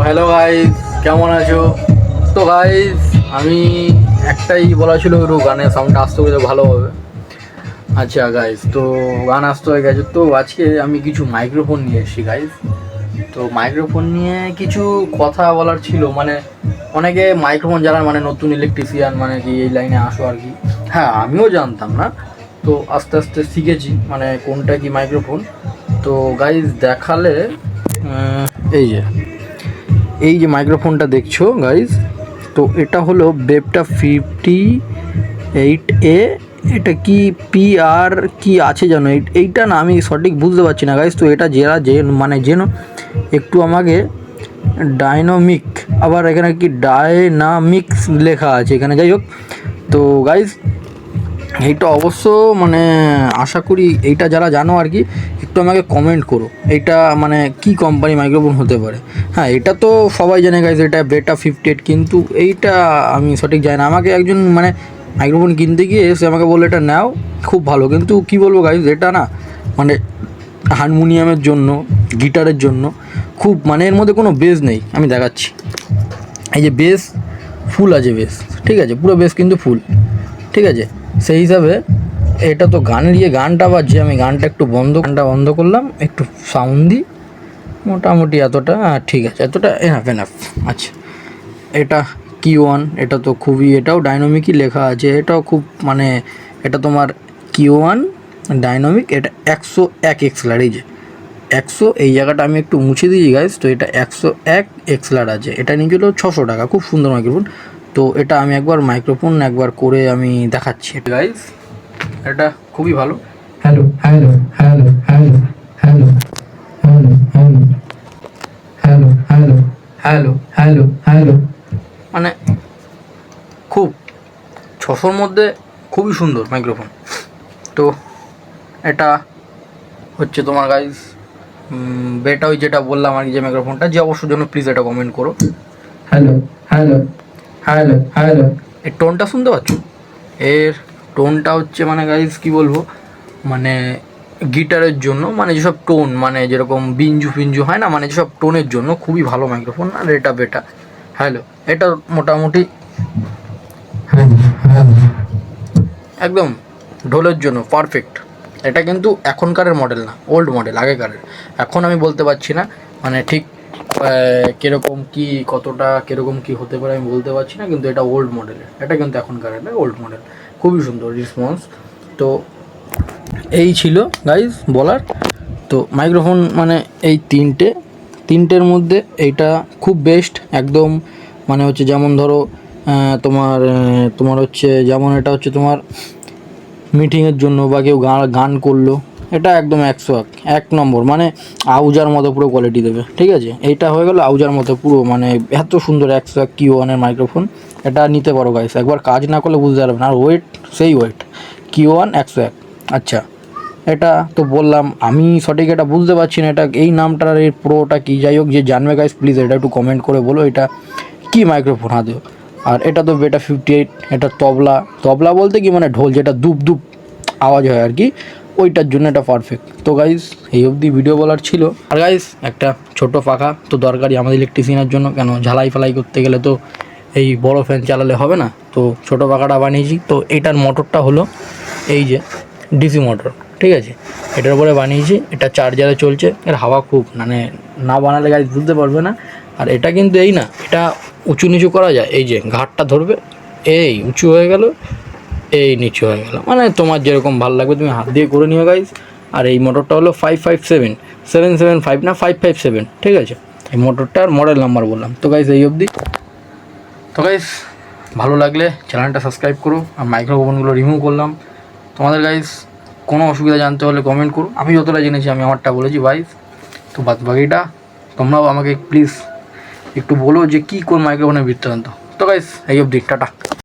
Hello guys, কেমন আছো? তো গাইস, আমি একটাই বলা ছিল, একটু গানের সাউন্ডটা আসতে হলে ভালো হবে। আচ্ছা গাইস, তো গান আসতে হয়ে গেছে। তো আজকে আমি কিছু মাইক্রোফোন নিয়ে এসেছি গাইস। তো মাইক্রোফোন নিয়ে কিছু কথা বলার ছিল। মানে অনেকে মাইক্রোফোন যারা মানে নতুন ইলেকট্রিশিয়ান, মানে কি এই লাইনে আসো আর কি। হ্যাঁ, আমিও জানতাম না, তো আস্তে আস্তে শিখেছি মানে কোনটা কি মাইক্রোফোন। তো গাইস দেখালে এই যে মাইক্রোফোনটা দেখছো গাইস, তো এটা হলো বেপটা 58A। এটা কি PR কি আছে জানো, এইটা না আমি সঠিক বুঝতে পারছি না গাইস। তো এটা মানে যেন একটু আমাকে ডাইনামিক, আবার এখানে কি ডায়নামিক্স লেখা আছে এখানে, যাই হোক। তো গাইস এইটা অবশ্য মানে আশা করি এইটা যারা জানো আর কি, একটু আমাকে কমেন্ট করো এইটা মানে কি কোম্পানি মাইক্রোফোন হতে পারে। হ্যাঁ, এটা তো সবাই জানে গাইজ, এটা বেটা 58, কিন্তু এইটা আমি সঠিক জানি না। আমাকে একজন মানে মাইক্রোফোন কিনতে গিয়ে সে আমাকে বললো এটা নাও, খুব ভালো, কিন্তু কি বলবো গাইজ, এটা না মানে হারমোনিয়ামের জন্য, গিটারের জন্য খুব মানে এর মধ্যে কোনো বেস নেই। আমি দেখাচ্ছি, এই যে বেস ফুল আছে, বেস ঠিক আছে, পুরো বেস কিন্তু ফুল, ঠিক আছে। সেই হিসাবে এটা তো গানের গানটা বাজছে, আমি গানটা বন্ধ করলাম, একটু সাউন্ড দিই, মোটামুটি এতটা ঠিক আছে, এতটা এনাফ। আচ্ছা, এটা Q1, এটা তো খুবই, এটাও ডাইনামিকই লেখা আছে, এটাও খুব মানে এটা তোমার Q1 ডাইনামিক, এটা 101 এক্সলার, এই যে 100, এই জায়গাটা আমি একটু মুছে দিয়েছি গাইজ। তো এটা 101 এক্সলার আছে, এটা নিয়ে গেলো 600 টাকা, খুব সুন্দর মাইক্রোফোন। তো এটা আমি একবার করে আমি দেখাচ্ছি গাইজ, এটা খুবই ভালো। Hello hello hello hello hello hello hello hello hello hello hello, মানে খুব 600-র মধ্যে খুবই সুন্দর মাইক্রোফোন। তো এটা হচ্ছে তোমার গাইজ বেটা, ওই যেটা বললাম আর কি, যে মাইক্রোফোনটা, যে অবশ্যই জন্য প্লিজ এটা কমেন্ট করো। হ্যালো হ্যালো হ্যালো হ্যালো, এর টোনটা শুনতে পাচ্ছ? এর টোনটা হচ্ছে মানে গাইজ কি বলবো, মানে গিটারের জন্য, মানে যেসব টোন, মানে যেরকম বিঞ্জু হয় না, মানে যেসব টোনের জন্য খুবই ভালো মাইক্রোফোন। আর এটা বেটা হ্যালো, এটা মোটামুটি একদম ঢোলের জন্য পারফেক্ট। এটা কিন্তু এখনকারের মডেল না, ওল্ড মডেল, আগেকারের। এখন আমি বলতে পারছি না মানে ঠিক কীরকম কী, কতটা কীরকম কী হতে পারে আমি বলতে পারছি না, কিন্তু এটা ওল্ড মডেলের, এটা কিন্তু এখনকারের না, ওল্ড মডেল, খুবই সুন্দর রেসপন্স। তো এই ছিল গাইজ বলার। তো মাইক্রোফোন মানে এই তিনটের মধ্যে এইটা খুব বেস্ট একদম। মানে হচ্ছে যেমন ধরো তোমার হচ্ছে যেমন এটা হচ্ছে তোমার মিটিংয়ের জন্য, বা কেউ গান করলো, এটা একদম 101 নম্বর, মানে আউজার মতো পুরো কোয়ালিটি দেবে, ঠিক আছে। এইটা হয়ে গেল আউজার মতো পুরো, মানে এত সুন্দর 101 Q1-এর মাইক্রোফোন, এটা নিতে পারো গাইস। একবার কাজ না করলে বুঝতে পারবে না। আর ওয়েট, সেই ওয়েট Q1 101। আচ্ছা, এটা তো বললাম, আমি সঠিক এটা বুঝতে পারছি না, এটা এই নামটার এর প্রোটা কি, যাই হোক, যে জানবে গাইস প্লিজ এটা একটু কমেন্ট করে বলো এটা কি মাইক্রোফোন হাতে। আর এটা তো বেটা 58, এটা তবলা বলতে কি মানে ঢোল, যেটা দুপ দুপ আওয়াজ হয় আর কি, ওইটার জন্য এটা পারফেক্ট। তো গাইস এই অবধি ভিডিও বলার ছিল। আর গাইস একটা ছোট পাখা তো দরকারি আমাদের ইলেকট্রিশিয়ানের জন্য, কেন ঝালাই ফালাই করতে গেলে তো এই বড় ফ্যান চালালে হবে না, তো ছোট পাখাটা বানিয়েছি। তো এটার মোটরটা হলো এই যে ডিসি মোটর, ঠিক আছে, এটার উপরে বানিয়েছি, এটা চার্জারে চলছে। এর হাওয়া খুব, মানে না বানালে গাইস বুঝতে পারবে না। আর এটা কিন্তু এই না, এটা উঁচু নিচু করা যায়, এই যে ঘাটটা ধরবে, এই উঁচু হয়ে গেল, এই নিচু হয়ে গেল, মানে তোমার যেরকম ভালো লাগবে তুমি হাত দিয়ে করে নিও গাইজ। আর এই মোটরটা হলো 775 না 557, ঠিক আছে। এই মোটরটার মডেল নাম্বার বললাম। তো গাইজ এই অবধি। তো গাইজ ভালো লাগলে চ্যানেলটা সাবস্ক্রাইব করো। আর মাইক্রোফোনগুলো রিমুভ করলাম। তোমাদের গাইজ কোনো অসুবিধা জানতে হলে কমেন্ট করো। আমি যতটা জেনেছি আমি আমারটা বলেছি গাইজ। তো বাদ বাকিটা তোমরাও আমাকে প্লিজ একটু বলো যে কী কোন মাইক্রোফোনের বৃত্তান্ত। তো গাইজ এই অবধি, টাটা।